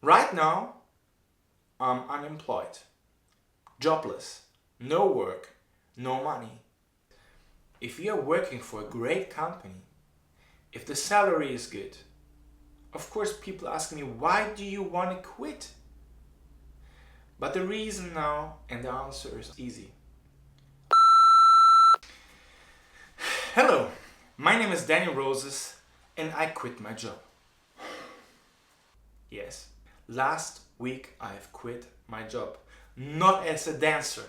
Right now, I'm unemployed, jobless, no work, no money. If you're working for a great company, if the salary is good, of course people ask me, why do you want to quit? But the reason now, and the answer is easy. Hello, my name is Daniel Rosas and I quit my job. Yes, last week I've quit my job, not as a dancer.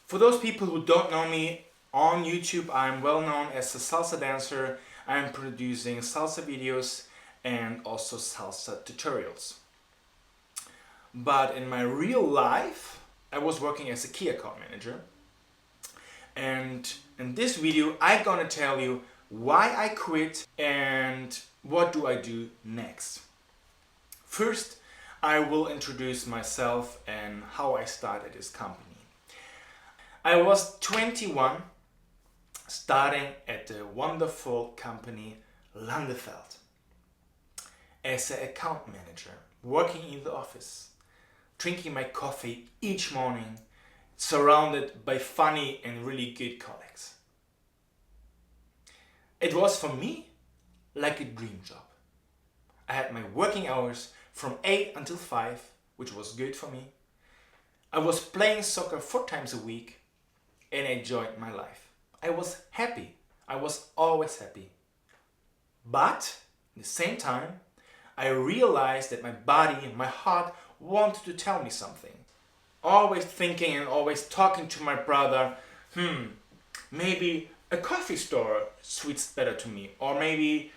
For those people who don't know me, on YouTube I'm well known as a salsa dancer. I'm producing salsa videos and also salsa tutorials. But in my real life, I was working as a key account manager. And in this video, I'm gonna tell you why I quit and what do I do next. First, I will introduce myself and how I started this company. I was 21, starting at the wonderful company Landefeld as an account manager, working in the office, drinking my coffee each morning, surrounded by funny and really good colleagues. It was for me like a dream job. I had my working hours from 8 until 5, which was good for me. I was playing soccer 4 times a week and I enjoyed my life. I was happy. I was always happy. But at the same time, I realized that my body and my heart wanted to tell me something. Always thinking and always talking to my brother, maybe a coffee store suits better to me. Or maybe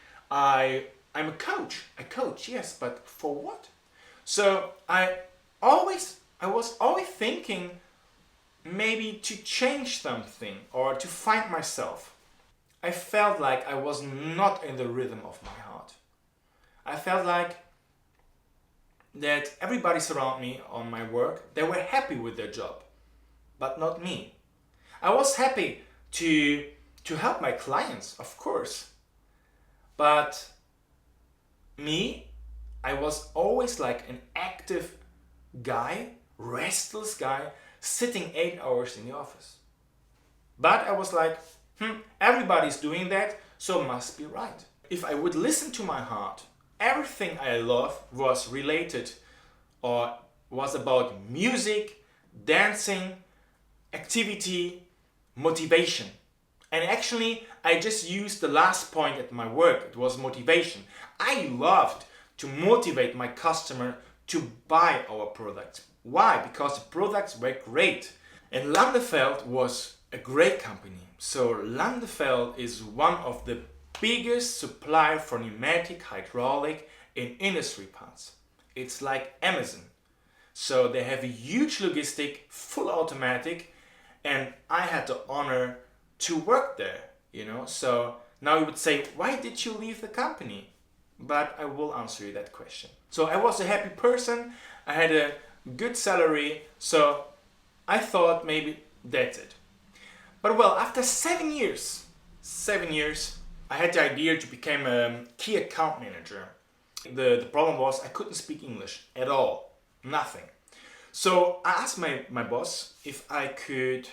I'm a coach. A coach, yes, but for what? So I was always thinking maybe to change something or to find myself. I felt like I was not in the rhythm of my heart. I felt like that everybody around me on my work, they were happy with their job, but not me. I was happy to help my clients, of course, but me, I was always like an active guy, restless guy, sitting 8 hours in the office. But I was like, everybody's doing that, so must be right. If I would listen to my heart, everything I love was related or was about music, dancing, activity, motivation. And actually, I just used the last point at my work. It was motivation. I loved to motivate my customer to buy our products. Why? Because the products were great. And Landefeld was a great company. So Landefeld is one of the biggest supplier for pneumatic, hydraulic and industry parts. It's like Amazon. So they have a huge logistic, full automatic, and I had the honor to work there, So now you would say, why did you leave the company? But I will answer you that question. So I was a happy person, I had a good salary, so I thought maybe that's it. But well, after 7 years, I had the idea to become a key account manager. The problem was I couldn't speak English at all, nothing. So I asked my boss if I could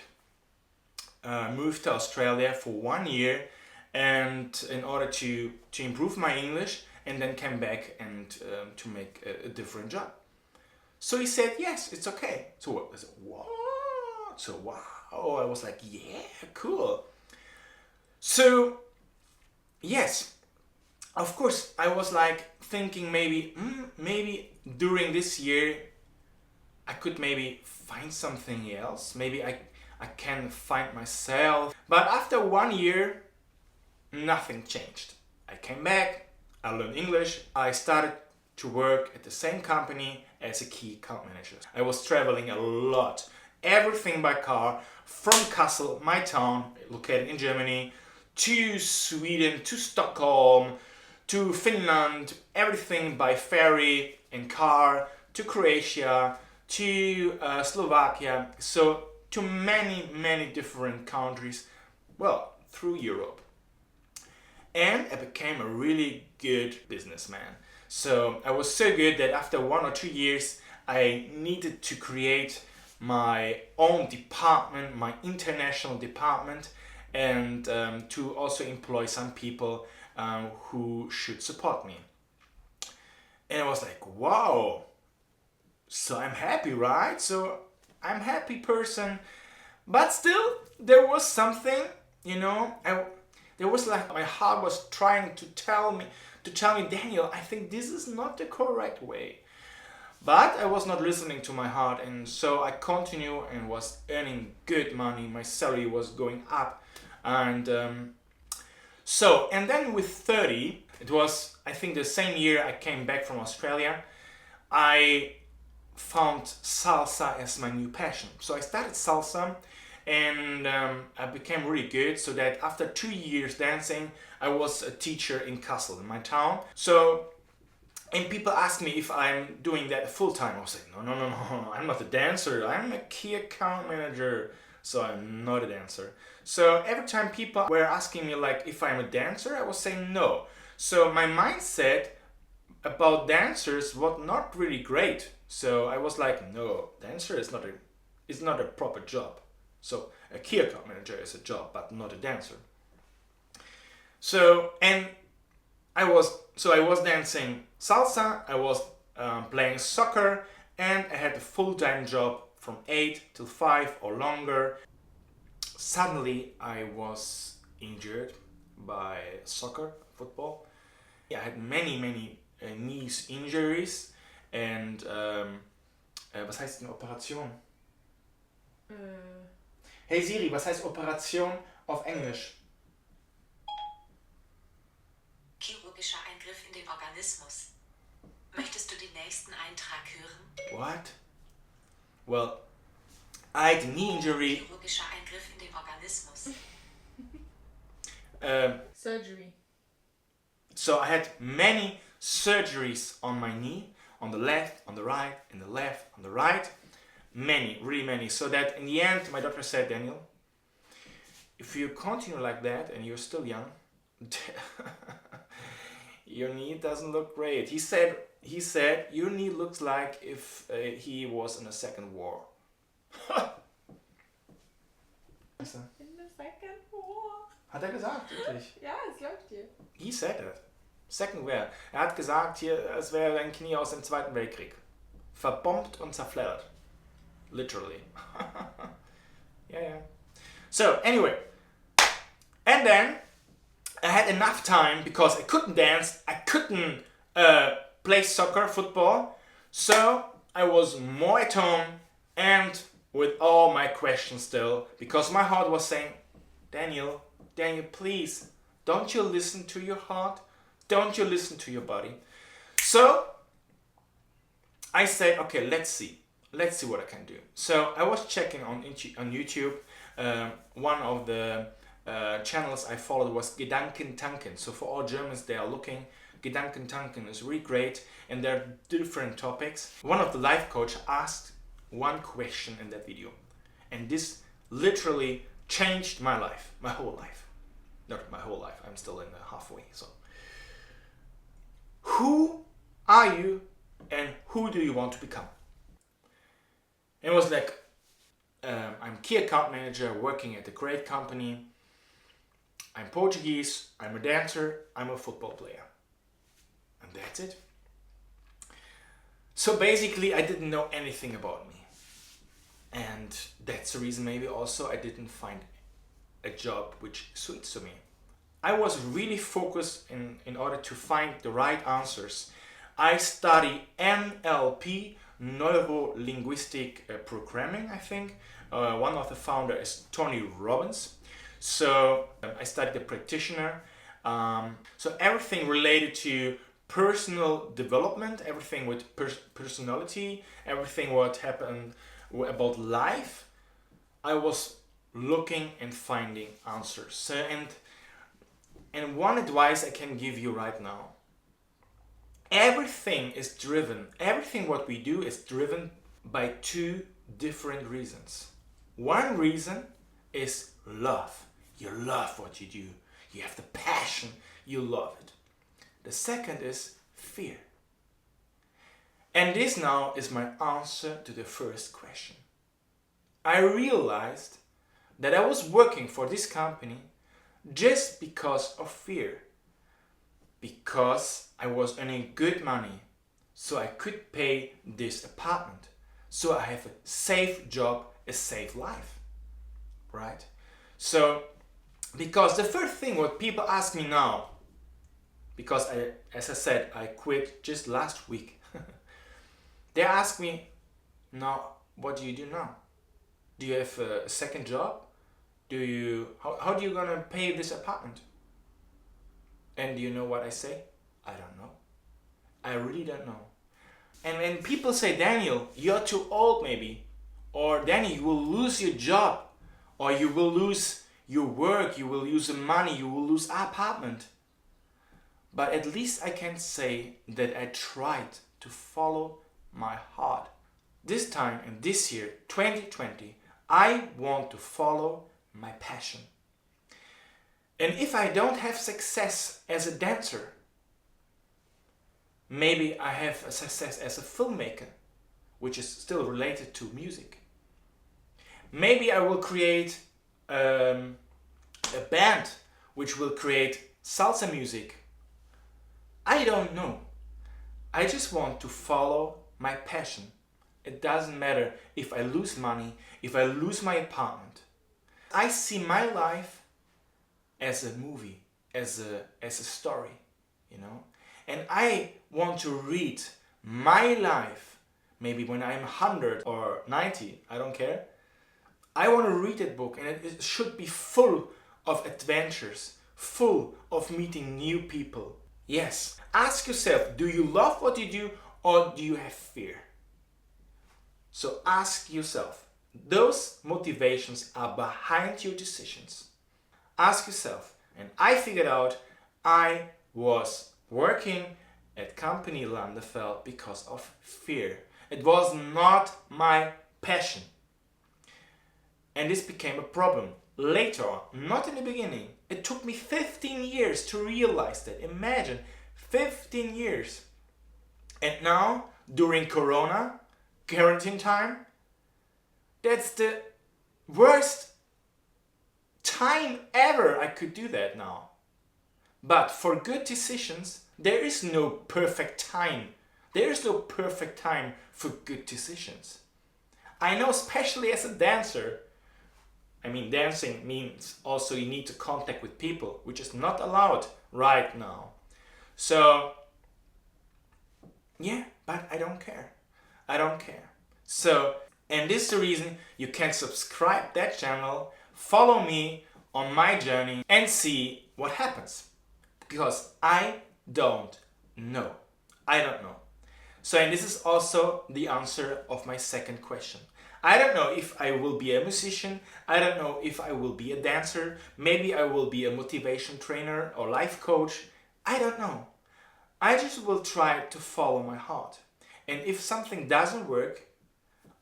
move to Australia for 1 year and in order to improve my English and then come back and to make a different job. So he said, yes, it's okay. So I said, what? So wow, I was like, yeah, cool. So yes, of course, I was like thinking maybe during this year I could maybe find something else. Maybe I can find myself. But after 1 year, nothing changed. I came back, I learned English, I started to work at the same company as a key account manager. I was traveling a lot, everything by car, from Kassel, my town, located in Germany, to Sweden, to Stockholm, to Finland, everything by ferry and car, to Croatia, to Slovakia, so to many different countries, well, through Europe. And I became a really good businessman. So I was so good that after 1 or 2 years, I needed to create my own department, my international department, and to also employ some people who should support me. And I was like, wow, so I'm happy, right? So I'm a happy person, but still there was something, there was like my heart was trying to tell me, Daniel, I think this is not the correct way. But I was not listening to my heart, and so I continued and was earning good money. My salary was going up, and and then with 30, it was, I think, the same year I came back from Australia, I found salsa as my new passion. So I started salsa, and I became really good, so that after 2 years dancing, I was a teacher in Kassel, in my town. So, and people ask me if I'm doing that full time. I was like, no, I'm not a dancer. I'm a key account manager, so I'm not a dancer. So every time people were asking me like if I'm a dancer, I was saying no. So my mindset about dancers was not really great. So I was like, no, dancer is not a proper job. So a key account manager is a job, but not a dancer. So I was dancing salsa, I was playing soccer, and I had a full-time job from 8 till 5 or longer. Suddenly I was injured by football. I had many knees injuries, and was heißt eine Operation? Hey Siri, was heißt Operation auf Englisch? Chirurgischer Eingriff in den Organismus. Möchtest du den nächsten Eintrag hören? What? Well, I had a knee injury. Chirurgischer Eingriff in den Organismus. Surgery. So I had many surgeries on my knee, on the left, on the right, in the left, on the right. Many, really many. So that in the end, my doctor said, Daniel, if you continue like that and you're still young, your knee doesn't look great. He said your knee looks like if he was in a second war. In the second war. Hat gesagt, wirklich. Ja, es läuft hier. He said that. Second war. Hat gesagt, hier, es wäre ein Knie aus dem Zweiten Weltkrieg. Verbombt und zerfleddert. Literally. Yeah. So, anyway. And then, I had enough time because I couldn't dance, I couldn't play soccer, football. So, I was more at home and with all my questions still, because my heart was saying, Daniel, please, don't you listen to your heart? Don't you listen to your body? So, I said, okay, let's see what I can do. So I was checking on YouTube. One of the channels I followed was Gedankentanken. So for all Germans, they are looking. Gedankentanken is really great, and there are different topics. One of the life coach asked one question in that video, and this literally changed my life, my whole life. Not my whole life. I'm still in the halfway. So, who are you, and who do you want to become? It was like, I'm key account manager working at a great company. I'm Portuguese, I'm a dancer, I'm a football player. And that's it. So basically I didn't know anything about me. And that's the reason maybe also I didn't find a job which suits to me. I was really focused in order to find the right answers. I study NLP, Neuro-Linguistic Programming, I think. One of the founders is Tony Robbins. So I studied the practitioner. So everything related to personal development, everything with personality, everything what happened about life, I was looking and finding answers. So, and one advice I can give you right now. Everything what we do is driven by two different reasons. One reason is love. You love what you do. You have the passion. You love it. The second is fear. And this now is my answer to the first question. I realized that I was working for this company just because of fear. Because I was earning good money, so I could pay this apartment. So I have a safe job, a safe life. Right? So, because the first thing what people ask me now, because as I said, I quit just last week. They ask me, now, what do you do now? Do you have a second job? How do you gonna pay this apartment? And do you know what I say? I don't know. I really don't know. And when people say, Daniel, you're too old maybe, or Daniel, you will lose your job, or you will lose your work, you will lose the money, you will lose apartment. But at least I can say that I tried to follow my heart. This time and this year, 2020, I want to follow my passion. And if I don't have success as a dancer, maybe I have a success as a filmmaker, which is still related to music. Maybe I will create a band which will create salsa music. I don't know. I just want to follow my passion. It doesn't matter if I lose money, if I lose my apartment. I see my life as a movie, as a story, you know. And I want to read my life, maybe when I'm 100 or 90, I don't care. I want to read that book, and it should be full of adventures, full of meeting new people. Yes, ask yourself, do you love what you do or do you have fear? So ask yourself, those motivations are behind your decisions. Ask yourself, and I figured out I was working at company Landefeld because of fear. It was not my passion. And this became a problem later on, not in the beginning. It took me 15 years to realize that. Imagine, 15 years. And now, during Corona, quarantine time, that's the worst time ever I could do that now. But for good decisions, there is no perfect time. There is no perfect time for good decisions. I know, especially as a dancer, dancing means also you need to contact with people, which is not allowed right now. So, yeah, but I don't care. I don't care. So, and this is the reason you can subscribe that channel, follow me on my journey and see what happens. Because I don't know. I don't know. So, and this is also the answer of my second question. I don't know if I will be a musician. I don't know if I will be a dancer. Maybe I will be a motivation trainer or life coach. I don't know. I just will try to follow my heart. And if something doesn't work,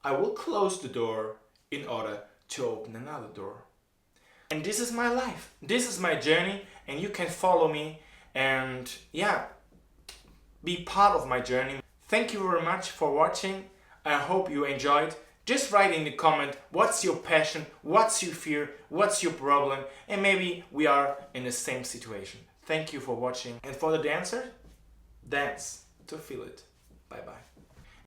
I will close the door in order to open another door. And this is my life. This is my journey, and you can follow me and be part of my journey. Thank you very much for watching. I hope you enjoyed. Just write in the comment what's your passion, what's your fear, what's your problem, and maybe we are in the same situation. Thank you for watching. And for the dancer, dance to feel it. Bye bye.